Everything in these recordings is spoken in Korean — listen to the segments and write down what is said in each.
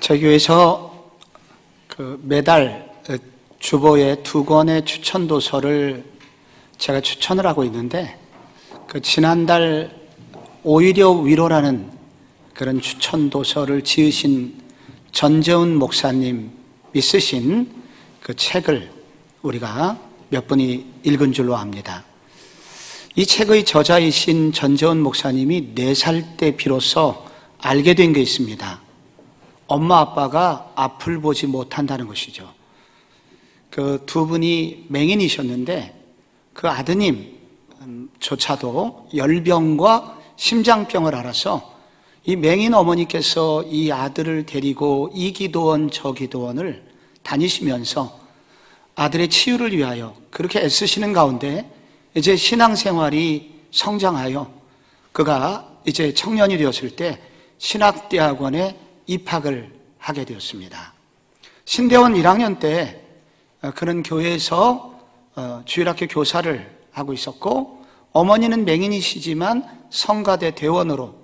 저희 교회에서 매달 주보에 2권의 추천도서를 제가 추천을 하고 있는데, 지난달 오히려 위로라는 그런 추천도서를 지으신 전재훈 목사님이 쓰신 그 책을 우리가 몇 분이 읽은 줄로 압니다. 이 책의 저자이신 전재훈 목사님이 4살 때 비로소 알게 된 게 있습니다. 엄마 아빠가 앞을 보지 못한다는 것이죠. 그 두 분이 맹인이셨는데 그 아드님조차도 열병과 심장병을 앓아서 이 맹인 어머니께서 이 아들을 데리고 이 기도원 저 기도원을 다니시면서 아들의 치유를 위하여 그렇게 애쓰시는 가운데 이제 신앙생활이 성장하여 그가 이제 청년이 되었을 때 신학대학원에 입학을 하게 되었습니다. 신대원 1학년 때 그는 교회에서 주일학교 교사를 하고 있었고, 어머니는 맹인이시지만 성가대 대원으로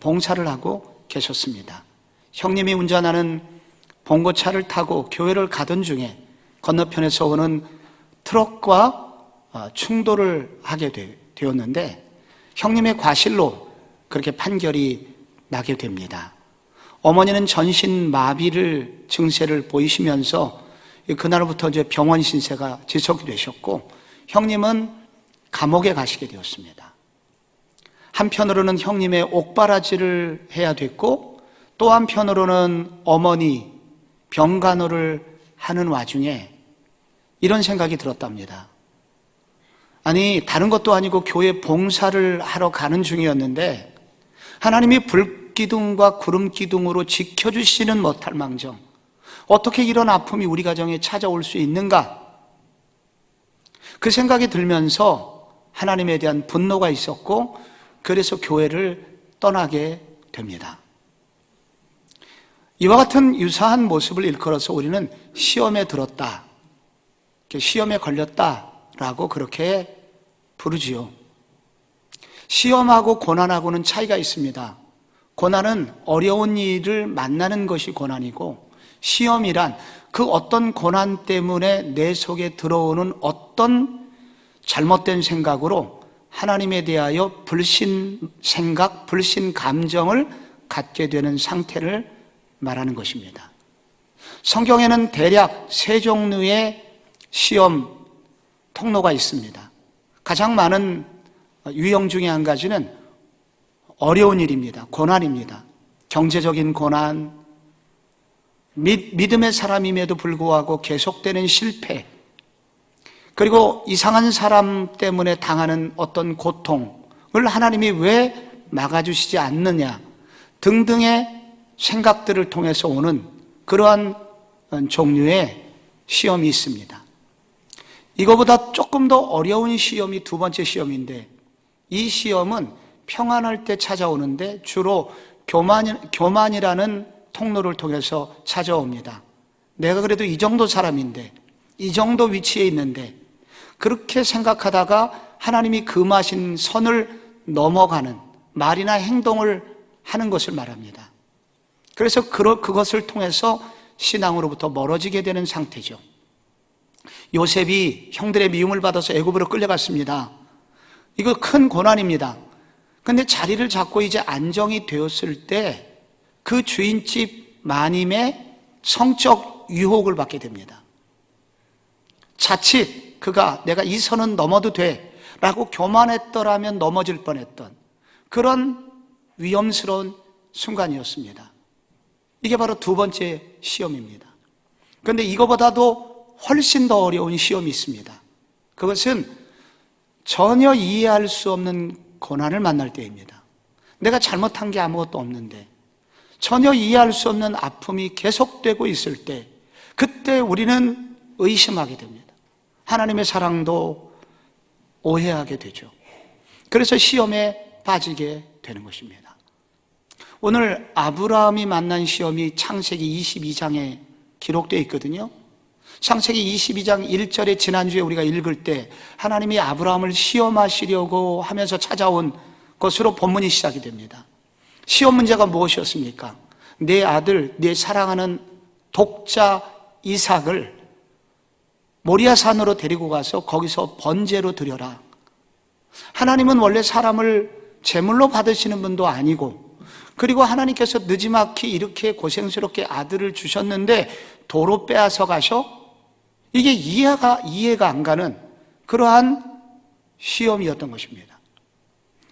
봉사를 하고 계셨습니다. 형님이 운전하는 봉고차를 타고 교회를 가던 중에 건너편에서 오는 트럭과 충돌을 하게 되었는데 형님의 과실로 그렇게 판결이 나게 됩니다. 어머니는 전신 마비를 증세를 보이시면서 그날부터 이제 병원 신세가 지속이 되셨고, 형님은 감옥에 가시게 되었습니다. 한편으로는 형님의 옥바라지를 해야 됐고, 또 한편으로는 어머니 병간호를 하는 와중에 이런 생각이 들었답니다. 아니, 다른 것도 아니고 교회 봉사를 하러 가는 중이었는데 하나님이 불기둥과 구름기둥으로 지켜주시는 못할 망정, 어떻게 이런 아픔이 우리 가정에 찾아올 수 있는가? 그 생각이 들면서 하나님에 대한 분노가 있었고, 그래서 교회를 떠나게 됩니다. 이와 같은 유사한 모습을 일컬어서 우리는 시험에 들었다, 시험에 걸렸다라고 그렇게 부르지요. 시험하고 고난하고는 차이가 있습니다. 고난은 어려운 일을 만나는 것이 고난이고, 시험이란 그 어떤 고난 때문에 내 속에 들어오는 어떤 잘못된 생각으로 하나님에 대하여 불신 생각, 불신 감정을 갖게 되는 상태를 말하는 것입니다. 성경에는 대략 3종류의 시험 통로가 있습니다. 가장 많은 유형 중에 한 가지는 어려운 일입니다. 고난입니다. 경제적인 고난, 믿음의 사람임에도 불구하고 계속되는 실패, 그리고 이상한 사람 때문에 당하는 어떤 고통을 하나님이 왜 막아주시지 않느냐 등등의 생각들을 통해서 오는 그러한 종류의 시험이 있습니다. 이거보다 조금 더 어려운 시험이 2번째 시험인데, 이 시험은 평안할 때 찾아오는데 주로 교만이라는 통로를 통해서 찾아옵니다. 내가 그래도 이 정도 사람인데, 이 정도 위치에 있는데, 그렇게 생각하다가 하나님이 금하신 선을 넘어가는 말이나 행동을 하는 것을 말합니다. 그래서 그것을 통해서 신앙으로부터 멀어지게 되는 상태죠. 요셉이 형들의 미움을 받아서 애굽으로 끌려갔습니다. 이거 큰 고난입니다. 근데 자리를 잡고 이제 안정이 되었을 때 그 주인집 마님의 성적 유혹을 받게 됩니다. 자칫 그가 내가 이 선은 넘어도 돼 라고 교만했더라면 넘어질 뻔했던 그런 위험스러운 순간이었습니다. 이게 바로 2번째 시험입니다. 그런데 이거보다도 훨씬 더 어려운 시험이 있습니다. 그것은 전혀 이해할 수 없는 고난을 만날 때입니다. 내가 잘못한 게 아무것도 없는데 전혀 이해할 수 없는 아픔이 계속되고 있을 때, 그때 우리는 의심하게 됩니다. 하나님의 사랑도 오해하게 되죠. 그래서 시험에 빠지게 되는 것입니다. 오늘 아브라함이 만난 시험이 창세기 22장에 기록되어 있거든요. 창세기 22장 1절에 지난주에 우리가 읽을 때 하나님이 아브라함을 시험하시려고 하면서 찾아온 것으로 본문이 시작이 됩니다. 시험 문제가 무엇이었습니까? 내 아들, 내 사랑하는 독자 이삭을 모리아산으로 데리고 가서 거기서 번제로 드려라. 하나님은 원래 사람을 제물로 받으시는 분도 아니고, 그리고 하나님께서 느지막이 이렇게 고생스럽게 아들을 주셨는데 도로 빼앗아 가셔? 이게 이해가 안 가는 그러한 시험이었던 것입니다.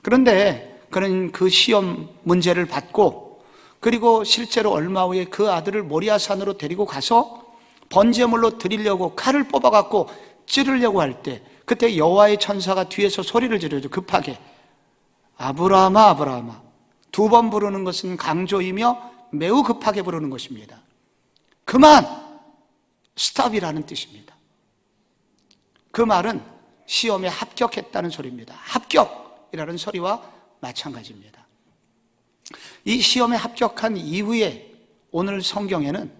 그런데 그는 그 시험 문제를 받고, 그리고 실제로 얼마 후에 그 아들을 모리아산으로 데리고 가서 번제물로 드리려고 칼을 뽑아갖고 찌르려고 할 때, 그때 여호와의 천사가 뒤에서 소리를 지르죠. 급하게, 아브라함아, 아브라함아. 2번 부르는 것은 강조이며 매우 급하게 부르는 것입니다. 그만! 스탑이라는 뜻입니다. 그 말은 시험에 합격했다는 소리입니다. 합격이라는 소리와 마찬가지입니다. 이 시험에 합격한 이후에 오늘 성경에는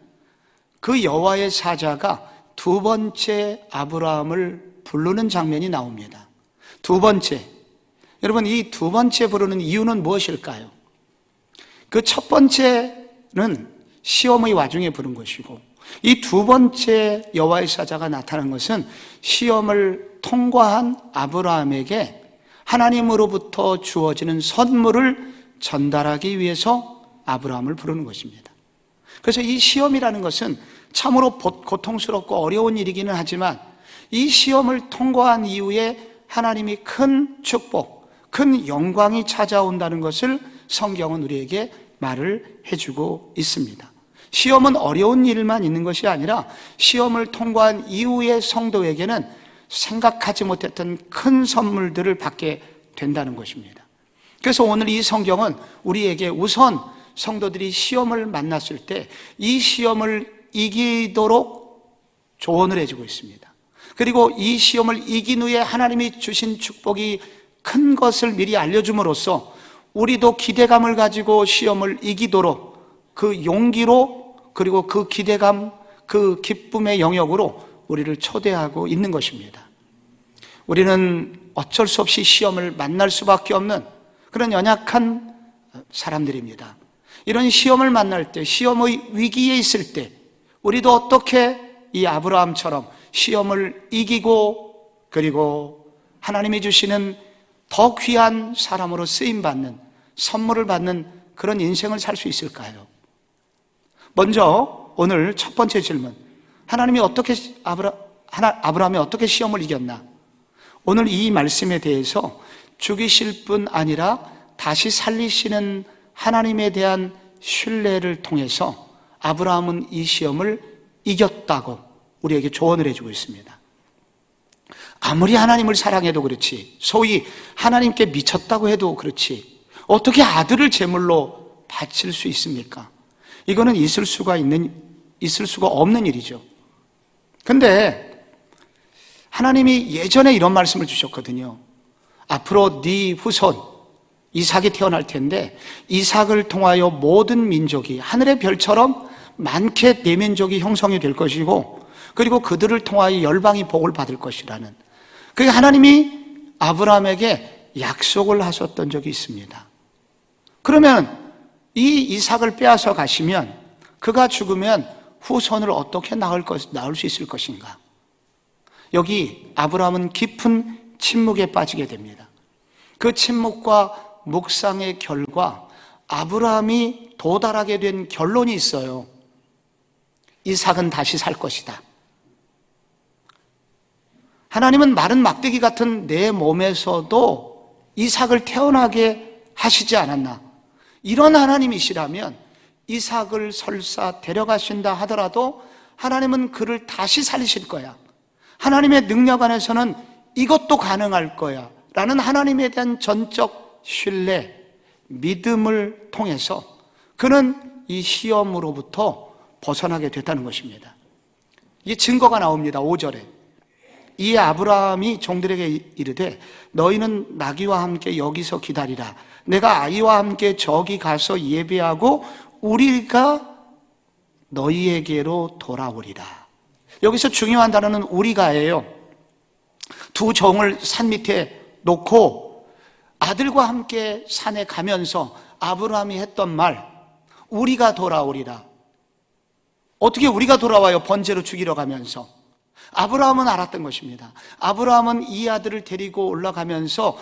그 여호와의 사자가 2번째 아브라함을 부르는 장면이 나옵니다. 2번째. 여러분, 이 2번째 부르는 이유는 무엇일까요? 그 첫 번째는 시험의 와중에 부른 것이고, 이 2번째 여호와의 사자가 나타난 것은 시험을 통과한 아브라함에게 하나님으로부터 주어지는 선물을 전달하기 위해서 아브라함을 부르는 것입니다. 그래서 이 시험이라는 것은 참으로 고통스럽고 어려운 일이기는 하지만, 이 시험을 통과한 이후에 하나님이 큰 축복, 큰 영광이 찾아온다는 것을 성경은 우리에게 말을 해주고 있습니다. 시험은 어려운 일만 있는 것이 아니라 시험을 통과한 이후의 성도에게는 생각하지 못했던 큰 선물들을 받게 된다는 것입니다. 그래서 오늘 이 성경은 우리에게 우선 성도들이 시험을 만났을 때 이 시험을 이기도록 조언을 해주고 있습니다. 그리고 이 시험을 이긴 후에 하나님이 주신 축복이 큰 것을 미리 알려줌으로써 우리도 기대감을 가지고 시험을 이기도록 그 용기로, 그리고 그 기대감, 그 기쁨의 영역으로 우리를 초대하고 있는 것입니다. 우리는 어쩔 수 없이 시험을 만날 수밖에 없는 그런 연약한 사람들입니다. 이런 시험을 만날 때, 시험의 위기에 있을 때 우리도 어떻게 이 아브라함처럼 시험을 이기고, 그리고 하나님이 주시는 더 귀한 사람으로 쓰임받는, 선물을 받는 그런 인생을 살 수 있을까요? 먼저 오늘 첫 번째 질문, 하나님이 어떻게 아브라함이 어떻게 시험을 이겼나? 오늘 이 말씀에 대해서 죽이실 뿐 아니라 다시 살리시는 하나님에 대한 신뢰를 통해서 아브라함은 이 시험을 이겼다고 우리에게 조언을 해주고 있습니다. 아무리 하나님을 사랑해도 그렇지, 소위 하나님께 미쳤다고 해도 그렇지, 어떻게 아들을 제물로 바칠 수 있습니까? 이거는 있을 수가 없는 일이죠. 근데 하나님이 예전에 이런 말씀을 주셨거든요. 앞으로 네 후손 이삭이 태어날 텐데 이삭을 통하여 모든 민족이 하늘의 별처럼 많게 네 민족이 형성이 될 것이고, 그리고 그들을 통하여 열방이 복을 받을 것이라는, 그게 하나님이 아브라함에게 약속을 하셨던 적이 있습니다. 그러면 이 이삭을 빼앗아 가시면, 그가 죽으면 후손을 어떻게 낳을 수 있을 것인가? 여기 아브라함은 깊은 침묵에 빠지게 됩니다. 그 침묵과 묵상의 결과 아브라함이 도달하게 된 결론이 있어요. 이삭은 다시 살 것이다. 하나님은 마른 막대기 같은 내 몸에서도 이삭을 태어나게 하시지 않았나? 이런 하나님이시라면 이삭을 설사 데려가신다 하더라도 하나님은 그를 다시 살리실 거야. 하나님의 능력 안에서는 이것도 가능할 거야 라는 하나님에 대한 전적 신뢰, 믿음을 통해서 그는 이 시험으로부터 벗어나게 됐다는 것입니다. 이 증거가 나옵니다. 5절에 이 아브라함이 종들에게 이르되 너희는 나귀와 함께 여기서 기다리라. 내가 아이와 함께 저기 가서 예배하고 우리가 너희에게로 돌아오리라. 여기서 중요한 단어는 우리가예요. 두 종을 산 밑에 놓고 아들과 함께 산에 가면서 아브라함이 했던 말, 우리가 돌아오리라. 어떻게 우리가 돌아와요? 번제로 죽이러 가면서. 아브라함은 알았던 것입니다. 아브라함은 이 아들을 데리고 올라가면서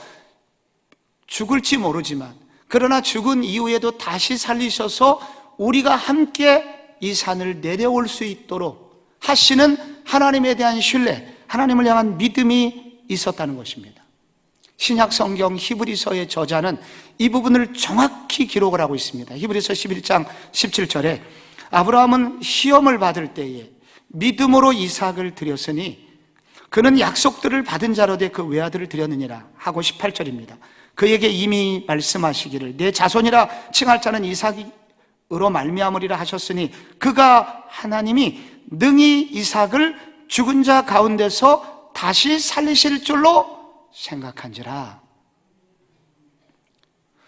죽을지 모르지만, 그러나 죽은 이후에도 다시 살리셔서 우리가 함께 이 산을 내려올 수 있도록 하시는 하나님에 대한 신뢰, 하나님을 향한 믿음이 있었다는 것입니다. 신약 성경 히브리서의 저자는 이 부분을 정확히 기록을 하고 있습니다. 히브리서 11장 17절에 아브라함은 시험을 받을 때에 믿음으로 이삭을 드렸으니 그는 약속들을 받은 자로 돼 그 외아들을 드렸느니라 하고 18절입니다. 그에게 이미 말씀하시기를 내 자손이라 칭할 자는 이삭으로 말미암으리라 하셨으니 그가 하나님이 능히 이삭을 죽은 자 가운데서 다시 살리실 줄로 생각한지라.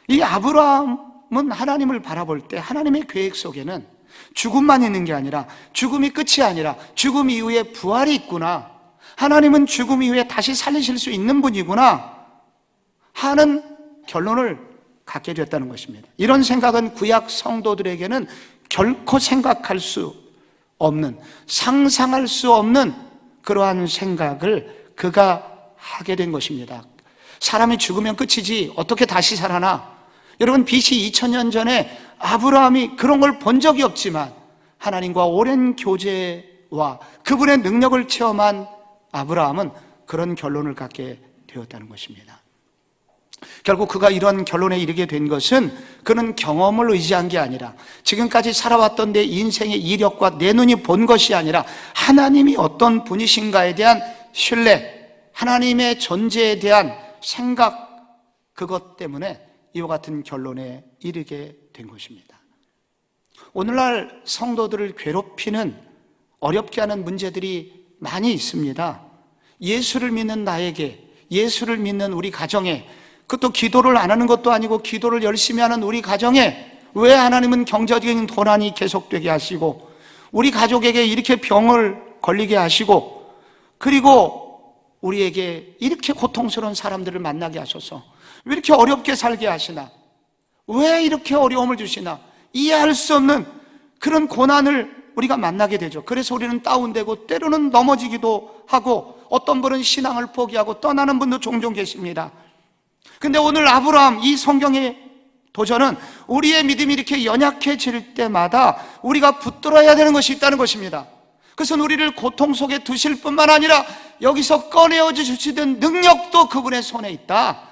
이 아브라함은 하나님을 바라볼 때 하나님의 계획 속에는 죽음만 있는 게 아니라, 죽음이 끝이 아니라 죽음 이후에 부활이 있구나, 하나님은 죽음 이후에 다시 살리실 수 있는 분이구나 하는 결론을 갖게 됐다는 것입니다. 이런 생각은 구약 성도들에게는 결코 생각할 수 없는, 상상할 수 없는 그러한 생각을 그가 하게 된 것입니다. 사람이 죽으면 끝이지 어떻게 다시 살아나? 여러분, BC 2000년 전에 아브라함이 그런 걸 본 적이 없지만 하나님과 오랜 교제와 그분의 능력을 체험한 아브라함은 그런 결론을 갖게 되었다는 것입니다. 결국 그가 이런 결론에 이르게 된 것은 그는 경험을 의지한 게 아니라, 지금까지 살아왔던 내 인생의 이력과 내 눈이 본 것이 아니라 하나님이 어떤 분이신가에 대한 신뢰, 하나님의 존재에 대한 생각, 그것 때문에 이와 같은 결론에 이르게 된 것입니다. 오늘날 성도들을 괴롭히는, 어렵게 하는 문제들이 많이 있습니다. 예수를 믿는 나에게, 예수를 믿는 우리 가정에, 그것도 기도를 안 하는 것도 아니고 기도를 열심히 하는 우리 가정에 왜 하나님은 경제적인 고난이 계속되게 하시고, 우리 가족에게 이렇게 병을 걸리게 하시고, 그리고 우리에게 이렇게 고통스러운 사람들을 만나게 하셔서 왜 이렇게 어렵게 살게 하시나, 왜 이렇게 어려움을 주시나, 이해할 수 없는 그런 고난을 우리가 만나게 되죠. 그래서 우리는 다운되고 때로는 넘어지기도 하고, 어떤 분은 신앙을 포기하고 떠나는 분도 종종 계십니다. 근데 오늘 아브라함, 이 성경의 도전은 우리의 믿음이 이렇게 연약해질 때마다 우리가 붙들어야 되는 것이 있다는 것입니다. 그것은 우리를 고통 속에 두실 뿐만 아니라 여기서 꺼내어 주시던 능력도 그분의 손에 있다.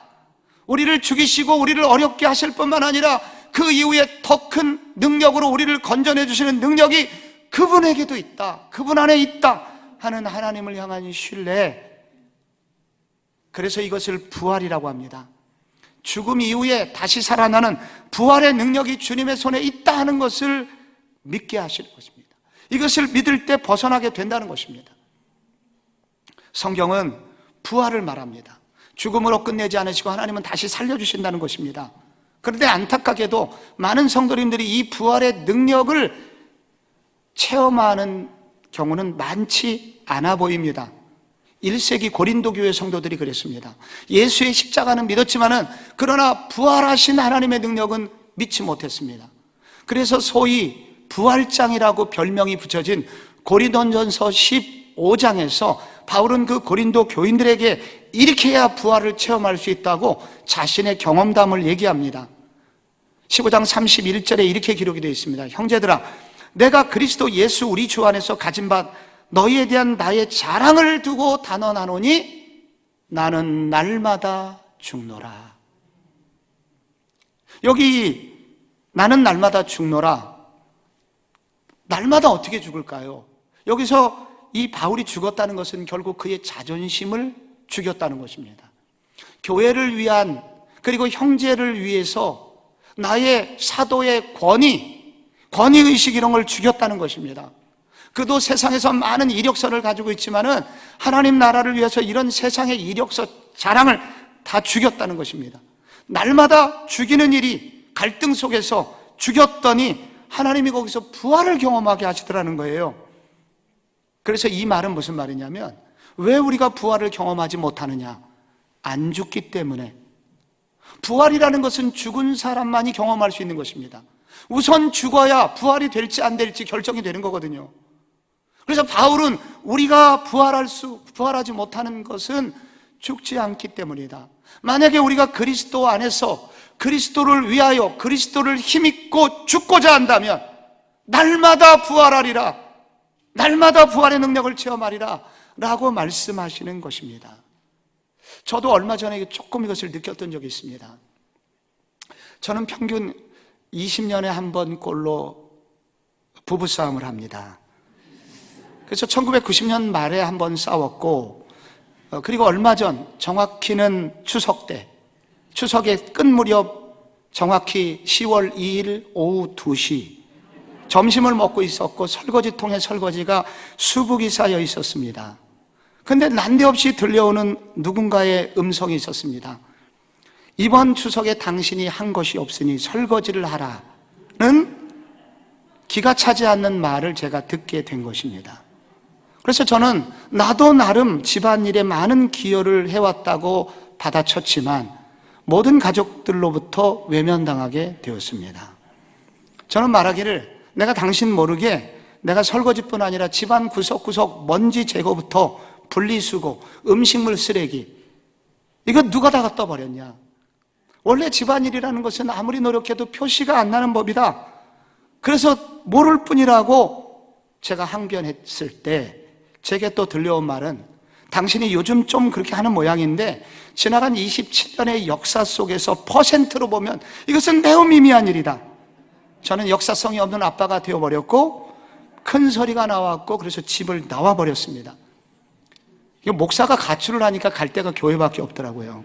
우리를 죽이시고 우리를 어렵게 하실 뿐만 아니라 그 이후에 더 큰 능력으로 우리를 건져내 주시는 능력이 그분에게도 있다, 그분 안에 있다 하는 하나님을 향한 신뢰. 그래서 이것을 부활이라고 합니다. 죽음 이후에 다시 살아나는 부활의 능력이 주님의 손에 있다 하는 것을 믿게 하시는 것입니다. 이것을 믿을 때 벗어나게 된다는 것입니다. 성경은 부활을 말합니다. 죽음으로 끝내지 않으시고 하나님은 다시 살려주신다는 것입니다. 그런데 안타깝게도 많은 성도님들이 이 부활의 능력을 체험하는 경우는 많지 않아 보입니다. 1세기 고린도 교회 성도들이 그랬습니다. 예수의 십자가는 믿었지만은 그러나 부활하신 하나님의 능력은 믿지 못했습니다. 그래서 소위 부활장이라고 별명이 붙여진 고린도전서 15장에서 바울은 그 고린도 교인들에게 이렇게 해야 부활을 체험할 수 있다고 자신의 경험담을 얘기합니다. 15장 31절에 이렇게 기록이 되어 있습니다. 형제들아, 내가 그리스도 예수 우리 주 안에서 가진 바 너희에 대한 나의 자랑을 두고 단언하노니 나는 날마다 죽노라. 여기 나는 날마다 죽노라, 날마다 어떻게 죽을까요? 여기서 이 바울이 죽었다는 것은 결국 그의 자존심을 죽였다는 것입니다. 교회를 위한, 그리고 형제를 위해서 나의 사도의 권위의식 이런 걸 죽였다는 것입니다. 그도 세상에서 많은 이력서를 가지고 있지만은 하나님 나라를 위해서 이런 세상의 이력서 자랑을 다 죽였다는 것입니다. 날마다 죽이는 일이 갈등 속에서 죽였더니 하나님이 거기서 부활을 경험하게 하시더라는 거예요. 그래서 이 말은 무슨 말이냐면, 왜 우리가 부활을 경험하지 못하느냐? 안 죽기 때문에. 부활이라는 것은 죽은 사람만이 경험할 수 있는 것입니다. 우선 죽어야 부활이 될지 안 될지 결정이 되는 거거든요. 그래서 바울은 우리가 부활하지 못하는 것은 죽지 않기 때문이다. 만약에 우리가 그리스도 안에서 그리스도를 위하여 그리스도를 힘입고 죽고자 한다면 날마다 부활하리라, 날마다 부활의 능력을 체험하리라 라고 말씀하시는 것입니다. 저도 얼마 전에 조금 이것을 느꼈던 적이 있습니다. 저는 평균 20년에 한 번 꼴로 부부싸움을 합니다. 그래서 1990년 말에 한 번 싸웠고, 그리고 얼마 전 정확히는 추석 때, 추석의 끝 무렵 정확히 10월 2일 오후 2시 점심을 먹고 있었고 설거지통에 설거지가 수북이 쌓여 있었습니다. 근데 난데없이 들려오는 누군가의 음성이 있었습니다. 이번 추석에 당신이 한 것이 없으니 설거지를 하라는 기가 차지 않는 말을 제가 듣게 된 것입니다. 그래서 저는 나도 나름 집안일에 많은 기여를 해왔다고 받아쳤지만 모든 가족들로부터 외면당하게 되었습니다. 저는 말하기를 내가 당신 모르게 내가 설거지뿐 아니라 집안 구석구석 먼지 제거부터 분리수거, 음식물 쓰레기, 이거 누가 다 갖다 버렸냐? 원래 집안일이라는 것은 아무리 노력해도 표시가 안 나는 법이다. 그래서 모를 뿐이라고 제가 항변했을 때 제게 또 들려온 말은 당신이 요즘 좀 그렇게 하는 모양인데 지나간 27년의 역사 속에서 퍼센트로 보면 이것은 매우 미미한 일이다. 저는 역사성이 없는 아빠가 되어버렸고 큰 소리가 나왔고 그래서 집을 나와버렸습니다. 목사가 가출을 하니까 갈 데가 교회밖에 없더라고요.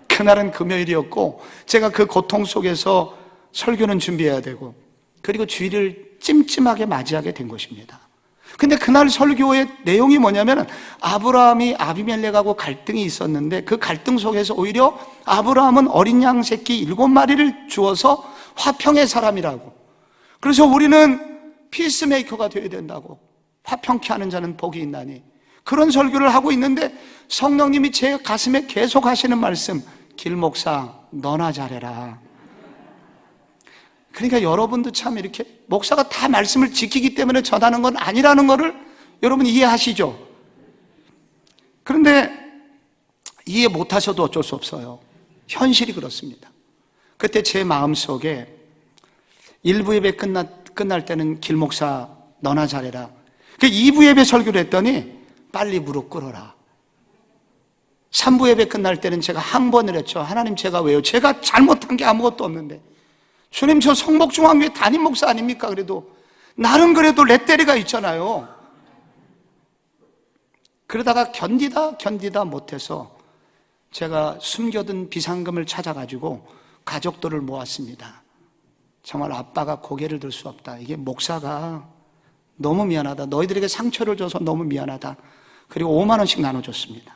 그날은 금요일이었고 제가 그 고통 속에서 설교는 준비해야 되고 그리고 주일을 찜찜하게 맞이하게 된 것입니다. 근데 그날 설교의 내용이 뭐냐면 아브라함이 아비멜렉하고 갈등이 있었는데 그 갈등 속에서 오히려 아브라함은 어린 양 새끼 7마리를 주어서 화평의 사람이라고, 그래서 우리는 피스메이커가 되어야 된다고, 화평케 하는 자는 복이 있나니, 그런 설교를 하고 있는데 성령님이 제 가슴에 계속 하시는 말씀, 길 목사 너나 잘해라. 그러니까 여러분도 참 이렇게 목사가 다 말씀을 지키기 때문에 전하는 건 아니라는 거를 여러분 이해하시죠? 그런데 이해 못하셔도 어쩔 수 없어요. 현실이 그렇습니다. 그때 제 마음속에 1부 예배 끝날 때는 길 목사 너나 잘해라. 그 2부 예배 설교를 했더니 빨리 무릎 꿇어라. 3부 예배 끝날 때는 제가 항번을 했죠. 하나님 제가 왜요? 제가 잘못한 게 아무것도 없는데 주님 저 성복중앙교회 담임 목사 아닙니까? 그래도 나는 그래도 레떼리가 있잖아요. 그러다가 견디다 못해서 제가 숨겨둔 비상금을 찾아가지고 가족들을 모았습니다. 정말 아빠가 고개를 들 수 없다. 이게 목사가 너무 미안하다. 너희들에게 상처를 줘서 너무 미안하다. 그리고 5만 원씩 나눠줬습니다.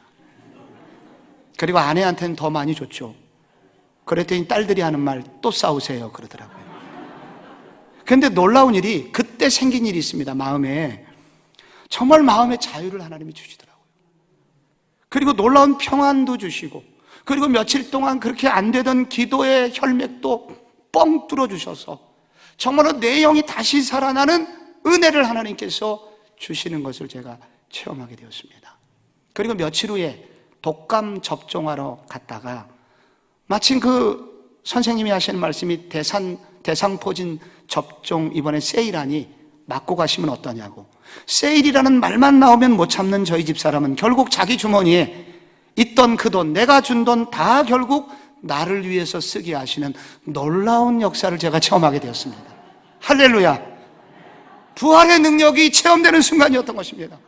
그리고 아내한테는 더 많이 줬죠. 그랬더니 딸들이 하는 말 또 싸우세요 그러더라고요. 그런데 놀라운 일이 그때 생긴 일이 있습니다. 마음에 정말 마음의 자유를 하나님이 주시더라고요. 그리고 놀라운 평안도 주시고 그리고 며칠 동안 그렇게 안 되던 기도의 혈맥도 뻥 뚫어주셔서 정말로 내 영이 다시 살아나는 은혜를 하나님께서 주시는 것을 제가 체험하게 되었습니다. 그리고 며칠 후에 독감 접종하러 갔다가 마침 그 선생님이 하시는 말씀이 대상포진 접종 이번에 세일하니 맞고 가시면 어떠냐고. 세일이라는 말만 나오면 못 참는 저희 집사람은 결국 자기 주머니에 있던 그 돈, 내가 준 돈 다 결국 나를 위해서 쓰게 하시는 놀라운 역사를 제가 체험하게 되었습니다. 할렐루야. 부활의 능력이 체험되는 순간이었던 것입니다.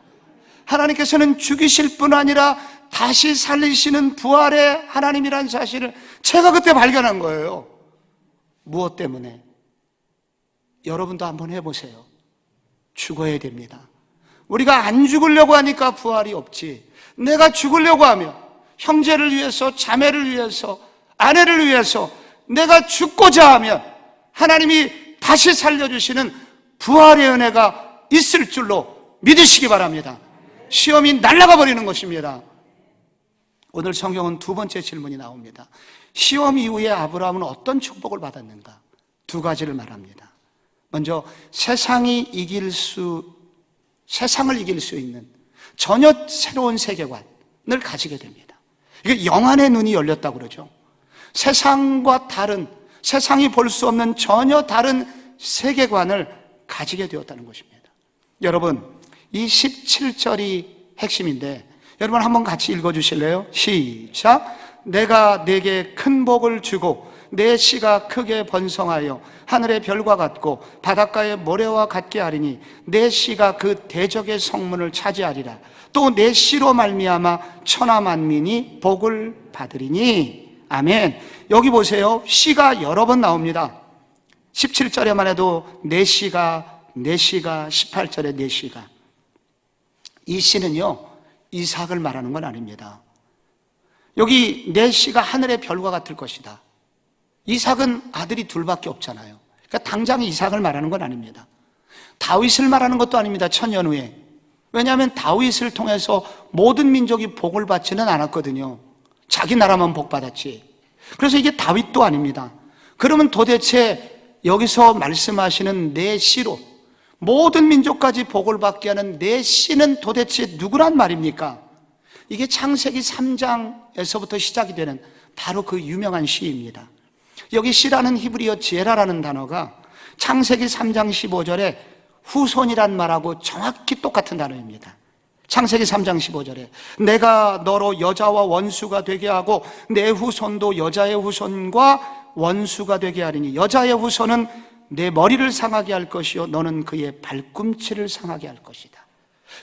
하나님께서는 죽이실 뿐 아니라 다시 살리시는 부활의 하나님이라는 사실을 제가 그때 발견한 거예요. 무엇 때문에? 여러분도 한번 해보세요. 죽어야 됩니다. 우리가 안 죽으려고 하니까 부활이 없지, 내가 죽으려고 하면 형제를 위해서, 자매를 위해서, 아내를 위해서 내가 죽고자 하면 하나님이 다시 살려주시는 부활의 은혜가 있을 줄로 믿으시기 바랍니다. 시험이 날아가 버리는 것입니다. 오늘 성경은 두 번째 질문이 나옵니다. 시험 이후에 아브라함은 어떤 축복을 받았는가? 두 가지를 말합니다. 먼저 세상을 이길 수 있는 전혀 새로운 세계관을 가지게 됩니다. 이게 영안의 눈이 열렸다고 그러죠. 세상과 다른, 세상이 볼 수 없는 전혀 다른 세계관을 가지게 되었다는 것입니다. 여러분, 이 17절이 핵심인데 여러분 한번 같이 읽어주실래요? 시작! 내가 네게 큰 복을 주고 내 씨가 크게 번성하여 하늘의 별과 같고 바닷가의 모래와 같게 하리니 내 씨가 그 대적의 성문을 차지하리라. 또 내 씨로 말미암아 천하 만민이 복을 받으리니. 아멘. 여기 보세요. 씨가 여러 번 나옵니다. 17절에만 해도 내 씨가 18절에 내 씨가. 이 씨는요 이삭을 말하는 건 아닙니다. 여기 내 씨가 하늘의 별과 같을 것이다. 이삭은 아들이 둘밖에 없잖아요. 그러니까 당장 이삭을 말하는 건 아닙니다. 다윗을 말하는 것도 아닙니다. 천년 후에. 왜냐하면 다윗을 통해서 모든 민족이 복을 받지는 않았거든요. 자기 나라만 복 받았지. 그래서 이게 다윗도 아닙니다. 그러면 도대체 여기서 말씀하시는 내 씨로 모든 민족까지 복을 받게 하는 내 씨는 도대체 누구란 말입니까? 이게 창세기 3장에서부터 시작이 되는 바로 그 유명한 시입니다. 여기 씨라는 히브리어 제라라는 단어가 창세기 3장 15절에 후손이란 말하고 정확히 똑같은 단어입니다. 창세기 3장 15절에 내가 너로 여자와 원수가 되게 하고 내 후손도 여자의 후손과 원수가 되게 하리니 여자의 후손은 내 머리를 상하게 할 것이요 너는 그의 발꿈치를 상하게 할 것이다.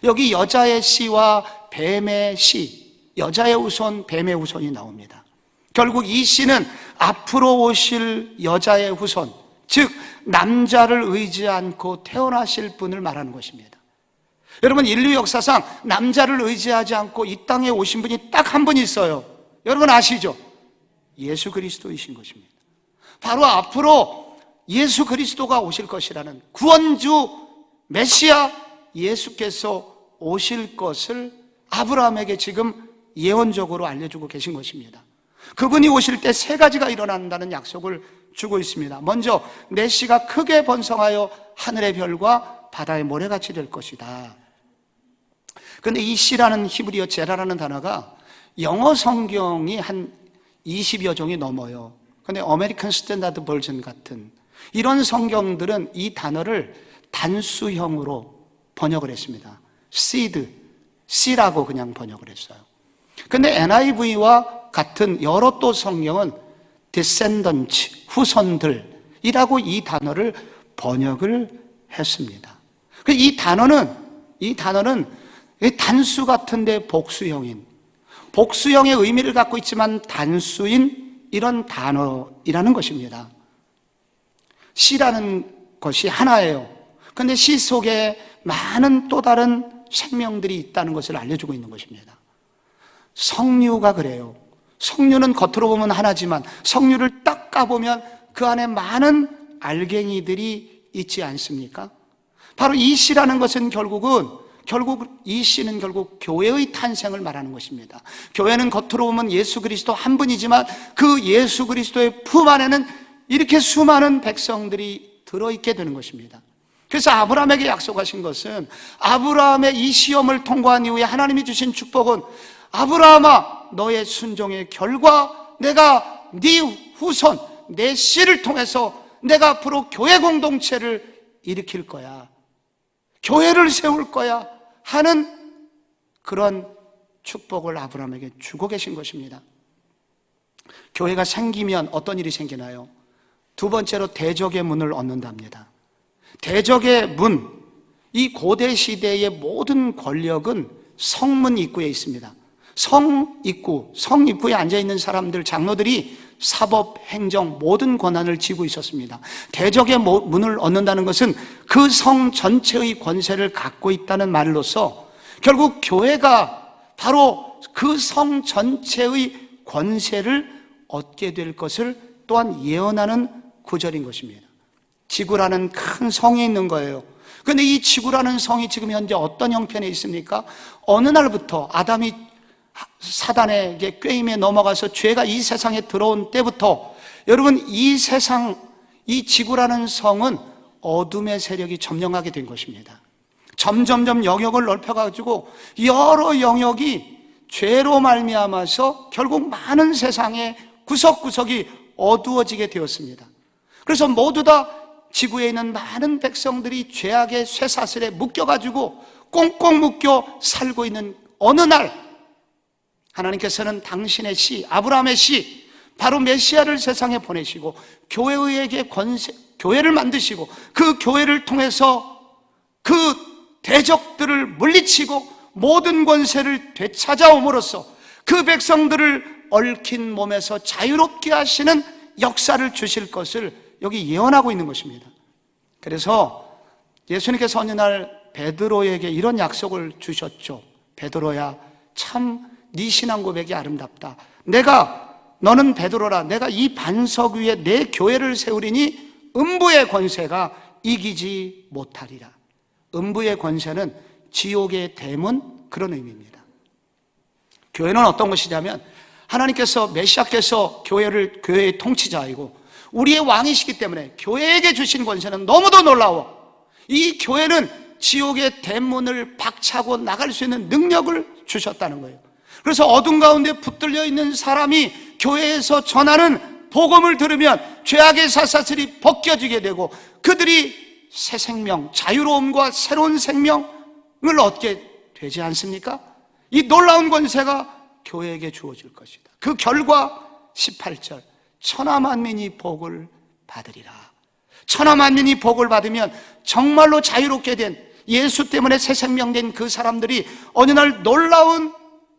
여기 여자의 씨와 뱀의 씨, 여자의 후손, 뱀의 후손이 나옵니다. 결국 이 씨는 앞으로 오실 여자의 후손, 즉 남자를 의지 않고 태어나실 분을 말하는 것입니다. 여러분, 인류 역사상 남자를 의지하지 않고 이 땅에 오신 분이 딱 한 분 있어요. 여러분 아시죠? 예수 그리스도이신 것입니다. 바로 앞으로 예수 그리스도가 오실 것이라는 구원주 메시아 예수께서 오실 것을 아브라함에게 지금 예언적으로 알려주고 계신 것입니다. 그분이 오실 때 세 가지가 일어난다는 약속을 주고 있습니다. 먼저 내 씨가 크게 번성하여 하늘의 별과 바다의 모래같이 될 것이다. 그런데 이 씨라는 히브리어 제라라는 단어가 영어 성경이 한 20여 종이 넘어요. 그런데 어메리칸 스탠다드 버전 같은 이런 성경들은 이 단어를 단수형으로 번역을 했습니다. seed, 씨라고 그냥 번역을 했어요. 그런데 NIV와 같은 여러 또 성경은 descendants, 후손들이라고 이 단어를 번역을 했습니다. 이 단어는 단수 같은데 복수형의 의미를 갖고 있지만 단수인 이런 단어이라는 것입니다. 씨라는 것이 하나예요. 그런데 씨 속에 많은 또 다른 생명들이 있다는 것을 알려주고 있는 것입니다. 석류가 그래요. 석류는 겉으로 보면 하나지만 석류를 딱 까보면 그 안에 많은 알갱이들이 있지 않습니까? 바로 이 씨라는 것은 결국 이 씨는 결국 교회의 탄생을 말하는 것입니다. 교회는 겉으로 보면 예수 그리스도 한 분이지만 그 예수 그리스도의 품 안에는 이렇게 수많은 백성들이 들어있게 되는 것입니다. 그래서 아브라함에게 약속하신 것은 아브라함의 이 시험을 통과한 이후에 하나님이 주신 축복은 아브라함아 너의 순종의 결과 내가 네 후손 내 씨를 통해서 내가 앞으로 교회 공동체를 일으킬 거야, 교회를 세울 거야 하는 그런 축복을 아브라함에게 주고 계신 것입니다. 교회가 생기면 어떤 일이 생기나요? 두 번째로 대적의 문을 얻는답니다. 대적의 문, 이 고대 시대의 모든 권력은 성문 입구에 있습니다. 성 입구에 앉아있는 사람들, 장로들이 사법, 행정, 모든 권한을 쥐고 있었습니다. 대적의 문을 얻는다는 것은 그 성 전체의 권세를 갖고 있다는 말로서 결국 교회가 바로 그 성 전체의 권세를 얻게 될 것을 또한 예언하는 구절인 것입니다. 지구라는 큰 성이 있는 거예요. 그런데 이 지구라는 성이 지금 현재 어떤 형편에 있습니까? 어느 날부터 아담이 사단에게 꾀임에 넘어가서 죄가 이 세상에 들어온 때부터 여러분 이 세상, 이 지구라는 성은 어둠의 세력이 점령하게 된 것입니다. 점점점 영역을 넓혀가지고 여러 영역이 죄로 말미암아서 결국 많은 세상의 구석구석이 어두워지게 되었습니다. 그래서 모두 다 지구에 있는 많은 백성들이 죄악의 쇠사슬에 묶여가지고 꽁꽁 묶여 살고 있는 어느 날, 하나님께서는 당신의 씨, 아브라함의 씨, 바로 메시아를 세상에 보내시고 교회에게 교회를 만드시고 그 교회를 통해서 그 대적들을 물리치고 모든 권세를 되찾아옴으로써 그 백성들을 얽힌 몸에서 자유롭게 하시는 역사를 주실 것을 여기 예언하고 있는 것입니다. 그래서 예수님께서 어느 날 베드로에게 이런 약속을 주셨죠. 베드로야, 참 네 신앙 고백이 아름답다. 너는 베드로라, 내가 이 반석 위에 내 교회를 세우리니 음부의 권세가 이기지 못하리라. 음부의 권세는 지옥의 대문, 그런 의미입니다. 교회는 어떤 것이냐면 하나님께서, 메시아께서 교회의 통치자이고 우리의 왕이시기 때문에 교회에게 주신 권세는 너무도 놀라워. 이 교회는 지옥의 대문을 박차고 나갈 수 있는 능력을 주셨다는 거예요. 그래서 어둠 가운데 붙들려 있는 사람이 교회에서 전하는 복음을 들으면 죄악의 사사슬이 벗겨지게 되고 그들이 새 생명, 자유로움과 새로운 생명을 얻게 되지 않습니까? 이 놀라운 권세가 교회에게 주어질 것이다. 그 결과 18절, 천하만민이 복을 받으리라. 천하만민이 복을 받으면 정말로 자유롭게 된, 예수 때문에 새 생명 된 그 사람들이 어느 날 놀라운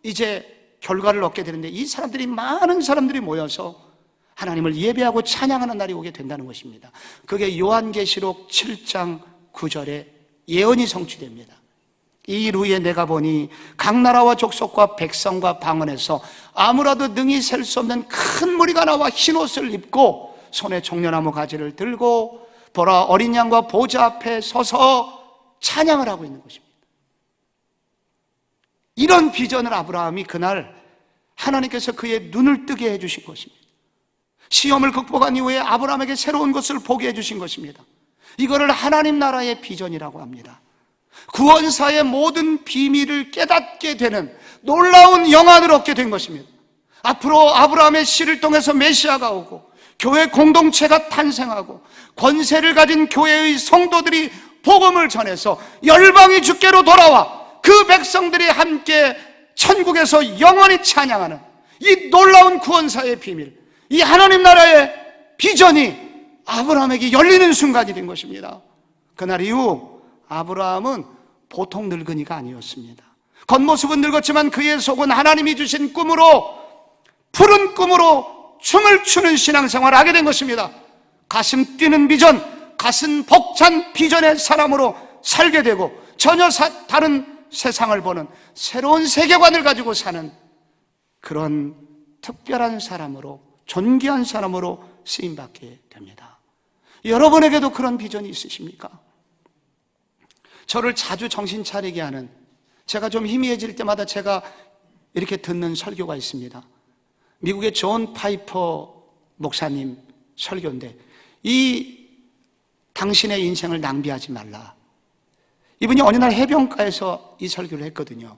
이제 결과를 얻게 되는데, 이 사람들이, 많은 사람들이 모여서 하나님을 예배하고 찬양하는 날이 오게 된다는 것입니다. 그게 요한계시록 7장 9절에 예언이 성취됩니다. 이 일 후에 내가 보니 각 나라와 족속과 백성과 방언에서 아무라도 능히 셀 수 없는 큰 무리가 나와 흰옷을 입고 손에 종려나무 가지를 들고 보라, 어린 양과 보좌 앞에 서서 찬양을 하고 있는 것입니다. 이런 비전을 아브라함이 그날 하나님께서 그의 눈을 뜨게 해주신 것입니다. 시험을 극복한 이후에 아브라함에게 새로운 것을 보게 해주신 것입니다. 이거를 하나님 나라의 비전이라고 합니다. 구원사의 모든 비밀을 깨닫게 되는 놀라운 영안을 얻게 된 것입니다. 앞으로 아브라함의 씨를 통해서 메시아가 오고 교회 공동체가 탄생하고 권세를 가진 교회의 성도들이 복음을 전해서 열방이 주께로 돌아와 그 백성들이 함께 천국에서 영원히 찬양하는 이 놀라운 구원사의 비밀, 이 하나님 나라의 비전이 아브라함에게 열리는 순간이 된 것입니다. 그날 이후 아브라함은 보통 늙은이가 아니었습니다. 겉모습은 늙었지만 그의 속은 하나님이 주신 꿈으로, 푸른 꿈으로 춤을 추는 신앙생활을 하게 된 것입니다. 가슴 뛰는 비전, 가슴 벅찬 비전의 사람으로 살게 되고 전혀 다른 세상을 보는 새로운 세계관을 가지고 사는 그런 특별한 사람으로, 존귀한 사람으로 쓰임받게 됩니다. 여러분에게도 그런 비전이 있으십니까? 저를 자주 정신 차리게 하는, 제가 좀 희미해질 때마다 제가 이렇게 듣는 설교가 있습니다. 미국의 존 파이퍼 목사님 설교인데, 당신의 인생을 낭비하지 말라. 이분이 어느 날 해변가에서 이 설교를 했거든요.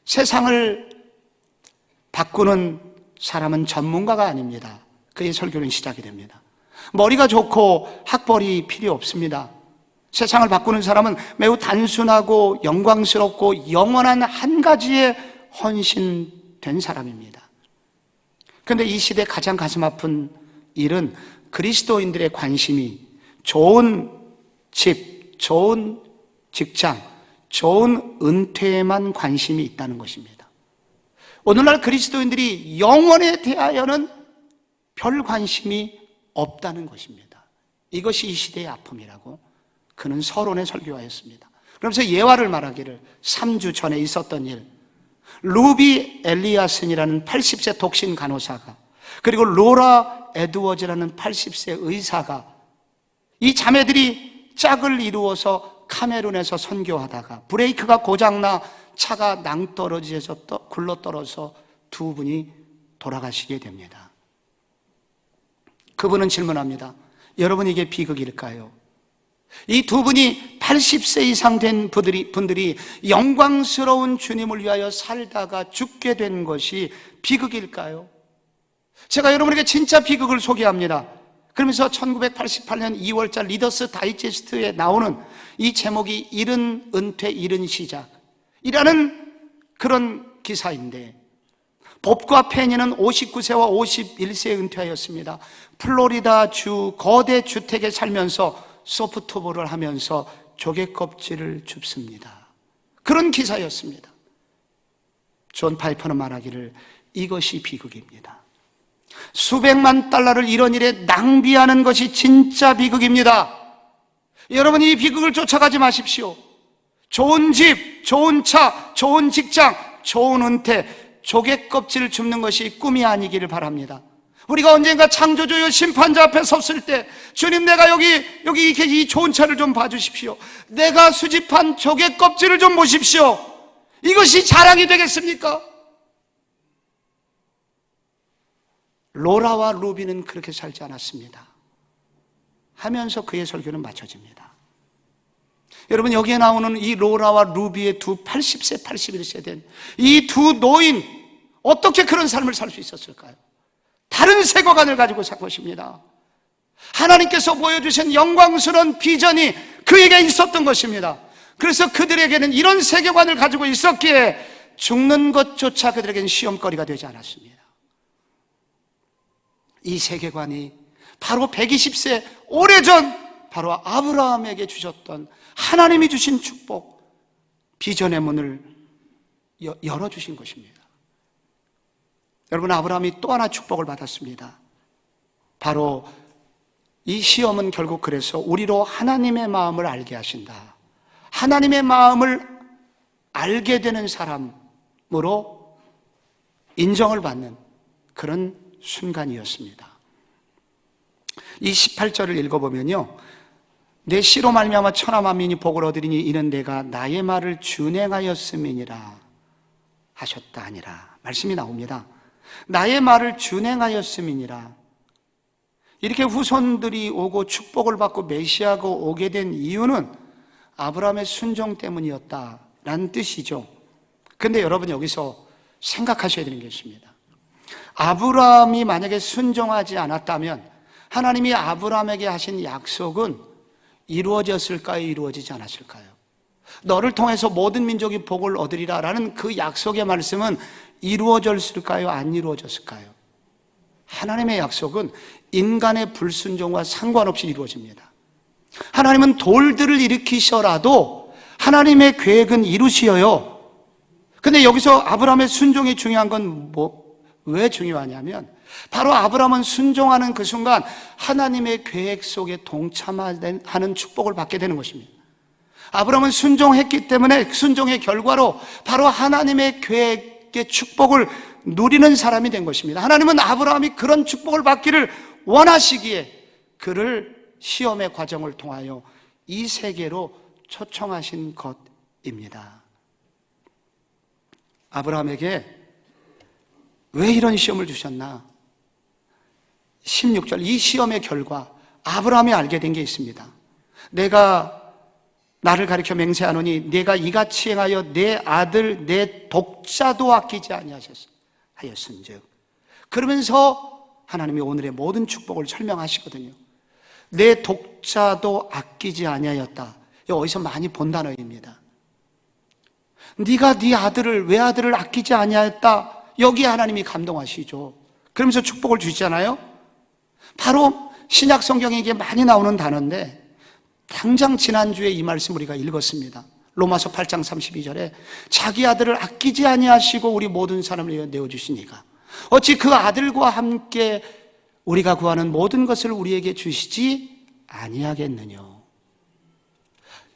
세상을 바꾸는 사람은 전문가가 아닙니다. 그의 설교는 시작이 됩니다. 머리가 좋고 학벌이 필요 없습니다. 세상을 바꾸는 사람은 매우 단순하고 영광스럽고 영원한 한 가지에 헌신된 사람입니다. 그런데 이 시대 가장 가슴 아픈 일은 그리스도인들의 관심이 좋은 집, 좋은 직장, 좋은 은퇴에만 관심이 있다는 것입니다. 오늘날 그리스도인들이 영원에 대하여는 별 관심이 없다는 것입니다. 이것이 이 시대의 아픔이라고 그는 서론에 설교하였습니다. 그러면서 예화를 말하기를, 3주 전에 있었던 일, 루비 엘리아슨이라는 80세 독신 간호사가, 그리고 로라 에드워즈라는 80세 의사가, 이 자매들이 짝을 이루어서 카메룬에서 선교하다가 브레이크가 고장나 차가 낭떠러지에서 굴러떨어서 두 분이 돌아가시게 됩니다. 그분은 질문합니다. 여러분, 이게 비극일까요? 이 두 분이 80세 이상 된 분들이 영광스러운 주님을 위하여 살다가 죽게 된 것이 비극일까요? 제가 여러분에게 진짜 비극을 소개합니다. 그러면서 1988년 2월달 리더스 다이제스트에 나오는 이 제목이 이른 은퇴, 이른 시작이라는 그런 기사인데, 법과 페니는 59세와 51세에 은퇴하였습니다. 플로리다 주 거대 주택에 살면서 소프트볼을 하면서 조개 껍질을 줍습니다. 그런 기사였습니다. 존 파이퍼는 말하기를 이것이 비극입니다. 수백만 달러를 이런 일에 낭비하는 것이 진짜 비극입니다. 여러분, 이 비극을 쫓아가지 마십시오. 좋은 집, 좋은 차, 좋은 직장, 좋은 은퇴, 조개 껍질을 줍는 것이 꿈이 아니기를 바랍니다. 우리가 언젠가 창조주여 심판자 앞에 섰을 때, 주님, 내가 여기 이렇게 이 좋은 차를 좀 봐주십시오. 내가 수집한 조개 껍질을 좀 보십시오. 이것이 자랑이 되겠습니까? 로라와 루비는 그렇게 살지 않았습니다. 하면서 그의 설교는 맞춰집니다. 여러분, 여기에 나오는 이 로라와 루비의 두 80세, 81세 된 이 두 노인, 어떻게 그런 삶을 살 수 있었을까요? 다른 세계관을 가지고 살 것입니다. 하나님께서 보여주신 영광스러운 비전이 그에게 있었던 것입니다. 그래서 그들에게는 이런 세계관을 가지고 있었기에 죽는 것조차 그들에게는 시험거리가 되지 않았습니다. 이 세계관이 바로 120세 오래전 바로 아브라함에게 주셨던 하나님이 주신 축복, 비전의 문을 열어주신 것입니다. 여러분, 아브라함이 또 하나 축복을 받았습니다. 바로 이 시험은 결국 그래서 우리로 하나님의 마음을 알게 하신다. 하나님의 마음을 알게 되는 사람으로 인정을 받는 그런 순간이었습니다. 이 18절을 읽어보면요, 내 씨로 말미암아 천하 만민이 복을 얻으리니 이는 내가 나의 말을 준행하였음이니라 하셨다 하니라 말씀이 나옵니다. 나의 말을 준행하였음이니라. 이렇게 후손들이 오고 축복을 받고 메시아가 오게 된 이유는 아브라함의 순종 때문이었다라는 뜻이죠. 그런데 여러분, 여기서 생각하셔야 되는 게 있습니다. 아브라함이 만약에 순종하지 않았다면 하나님이 아브라함에게 하신 약속은 이루어졌을까요? 이루어지지 않았을까요? 너를 통해서 모든 민족이 복을 얻으리라 라는 그 약속의 말씀은 이루어졌을까요? 안 이루어졌을까요? 하나님의 약속은 인간의 불순종과 상관없이 이루어집니다. 하나님은 돌들을 일으키셔라도 하나님의 계획은 이루시어요. 근데 여기서 아브라함의 순종이 중요한 건 왜 중요하냐면, 바로 아브라함은 순종하는 그 순간 하나님의 계획 속에 동참하는 축복을 받게 되는 것입니다. 아브라함은 순종했기 때문에 순종의 결과로 바로 하나님의 계획의 축복을 누리는 사람이 된 것입니다. 하나님은 아브라함이 그런 축복을 받기를 원하시기에 그를 시험의 과정을 통하여 이 세계로 초청하신 것입니다. 아브라함에게 왜 이런 시험을 주셨나? 16절, 이 시험의 결과 아브라함이 알게 된 게 있습니다. 내가 나를 가리켜 맹세하노니 내가 이같이 행하여 내 아들 내 독자도 아끼지 아니하였은즉. 그러면서 하나님이 오늘의 모든 축복을 설명하시거든요. 내 독자도 아끼지 아니하였다. 이거 어디서 많이 본 단어입니다. 네가 네 아들을, 외아들을 아끼지 아니하였다. 여기에 하나님이 감동하시죠. 그러면서 축복을 주시잖아요. 바로 신약 성경에 이게 많이 나오는 단어인데, 당장 지난주에 이 말씀 우리가 읽었습니다. 로마서 8장 32절에 자기 아들을 아끼지 아니하시고 우리 모든 사람을 위해 내어주시니까 어찌 그 아들과 함께 우리가 구하는 모든 것을 우리에게 주시지 아니하겠느냐.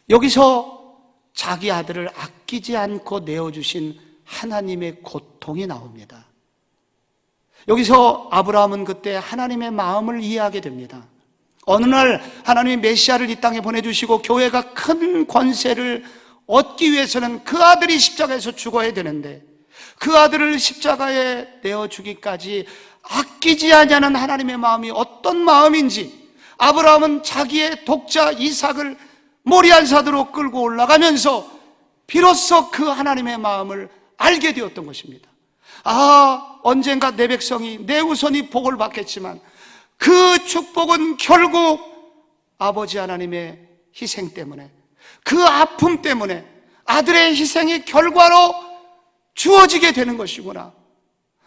여기서 자기 아들을 아끼지 않고 내어주신 하나님의 고통이 나옵니다. 여기서 아브라함은 그때 하나님의 마음을 이해하게 됩니다. 어느 날 하나님이 메시아를 이 땅에 보내주시고 교회가 큰 권세를 얻기 위해서는 그 아들이 십자가에서 죽어야 되는데, 그 아들을 십자가에 내어주기까지 아끼지 아니하는 하나님의 마음이 어떤 마음인지, 아브라함은 자기의 독자 이삭을 모리아산으로 끌고 올라가면서 비로소 그 하나님의 마음을 알게 되었던 것입니다. 언젠가 내 백성이, 내 후손이 복을 받겠지만 그 축복은 결국 아버지 하나님의 희생 때문에, 그 아픔 때문에 아들의 희생의 결과로 주어지게 되는 것이구나.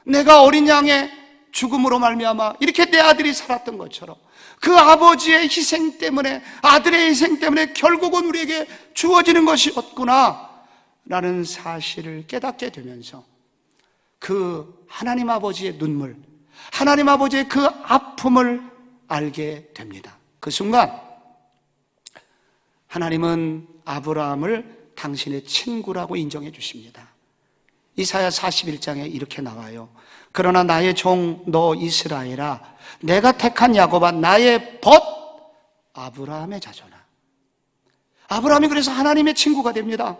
내가 어린 양의 죽음으로 말미암아 이렇게 내 아들이 살았던 것처럼 그 아버지의 희생 때문에, 아들의 희생 때문에 결국은 우리에게 주어지는 것이었구나 라는 사실을 깨닫게 되면서 그 하나님 아버지의 눈물, 하나님 아버지의 그 아픔을 알게 됩니다. 그 순간 하나님은 아브라함을 당신의 친구라고 인정해 주십니다. 이사야 41장에 이렇게 나와요. 그러나 나의 종 너 이스라엘아, 내가 택한 야곱아, 나의 벗 아브라함의 자손아. 아브라함이 그래서 하나님의 친구가 됩니다.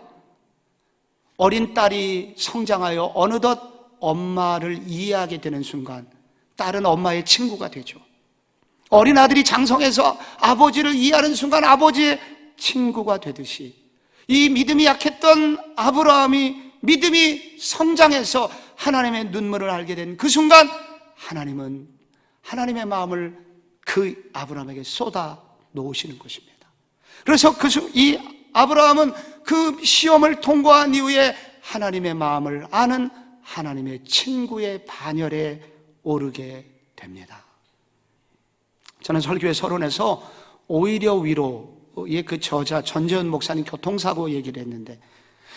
어린 딸이 성장하여 어느덧 엄마를 이해하게 되는 순간 딸은 엄마의 친구가 되죠. 어린 아들이 장성해서 아버지를 이해하는 순간 아버지의 친구가 되듯이 이 믿음이 약했던 아브라함이 믿음이 성장해서 하나님의 눈물을 알게 된 그 순간 하나님은 하나님의 마음을 그 아브라함에게 쏟아 놓으시는 것입니다. 그래서 이 아브라함은 그 시험을 통과한 이후에 하나님의 마음을 아는 하나님의 친구의 반열에 오르게 됩니다. 저는 설교의 서론에서 오히려 위로의 그 저자 전재훈 목사님 교통사고 얘기를 했는데,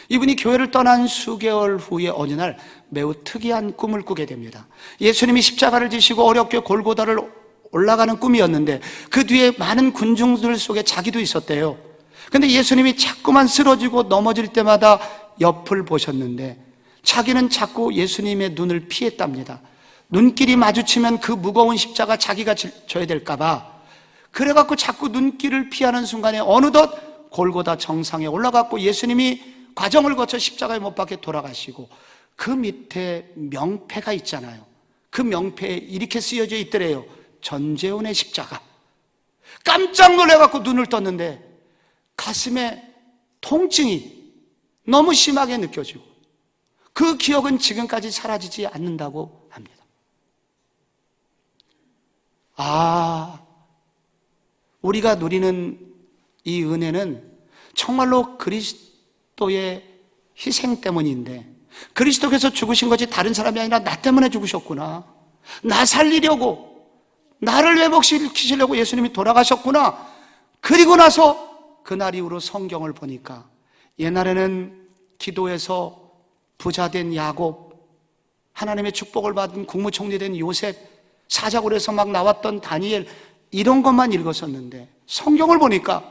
이분이 교회를 떠난 수개월 후에 어느 날 매우 특이한 꿈을 꾸게 됩니다. 예수님이 십자가를 지시고 어렵게 골고다를 올라가는 꿈이었는데 그 뒤에 많은 군중들 속에 자기도 있었대요. 근데 예수님이 자꾸만 쓰러지고 넘어질 때마다 옆을 보셨는데 자기는 자꾸 예수님의 눈을 피했답니다. 눈길이 마주치면 그 무거운 십자가 자기가 져야 될까봐. 그래갖고 자꾸 눈길을 피하는 순간에 어느덧 골고다 정상에 올라갔고 예수님이 과정을 거쳐 십자가에 못 박혀 돌아가시고 그 밑에 명패가 있잖아요. 그 명패에 이렇게 쓰여져 있더래요. 전재훈의 십자가. 깜짝 놀라갖고 눈을 떴는데 가슴에 통증이 너무 심하게 느껴지고 그 기억은 지금까지 사라지지 않는다고 합니다. 우리가 누리는 이 은혜는 정말로 그리스도의 희생 때문인데, 그리스도께서 죽으신 것이 다른 사람이 아니라 나 때문에 죽으셨구나, 나 살리려고, 나를 회복시키시려고 예수님이 돌아가셨구나. 그리고 나서 그날 이후로 성경을 보니까 옛날에는 기도해서 부자된 야곱, 하나님의 축복을 받은 국무총리 된 요셉, 사자굴에서 막 나왔던 다니엘, 이런 것만 읽었었는데 성경을 보니까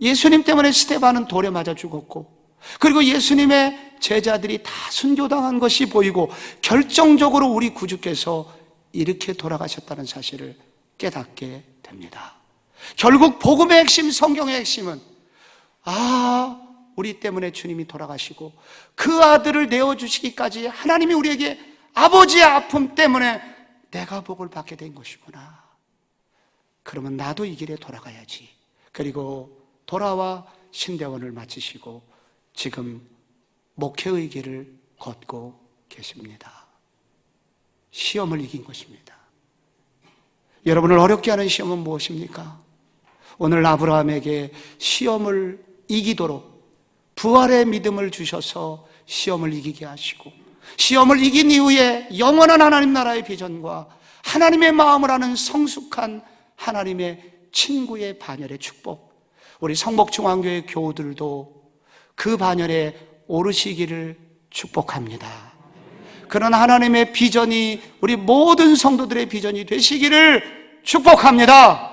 예수님 때문에 스데반은 돌에 맞아 죽었고, 그리고 예수님의 제자들이 다 순교당한 것이 보이고 결정적으로 우리 구주께서 이렇게 돌아가셨다는 사실을 깨닫게 됩니다. 결국 복음의 핵심, 성경의 핵심은 우리 때문에 주님이 돌아가시고 그 아들을 내어주시기까지 하나님이 우리에게 아버지의 아픔 때문에 내가 복을 받게 된 것이구나. 그러면 나도 이 길에 돌아가야지. 그리고 돌아와 신대원을 마치시고 지금 목회의 길을 걷고 계십니다. 시험을 이긴 것입니다. 여러분을 어렵게 하는 시험은 무엇입니까? 오늘 아브라함에게 시험을 이기도록 부활의 믿음을 주셔서 시험을 이기게 하시고, 시험을 이긴 이후에 영원한 하나님 나라의 비전과 하나님의 마음을 아는 성숙한 하나님의 친구의 반열의 축복, 우리 성목중앙교회 교우들도 그 반열에 오르시기를 축복합니다. 그런 하나님의 비전이 우리 모든 성도들의 비전이 되시기를 축복합니다.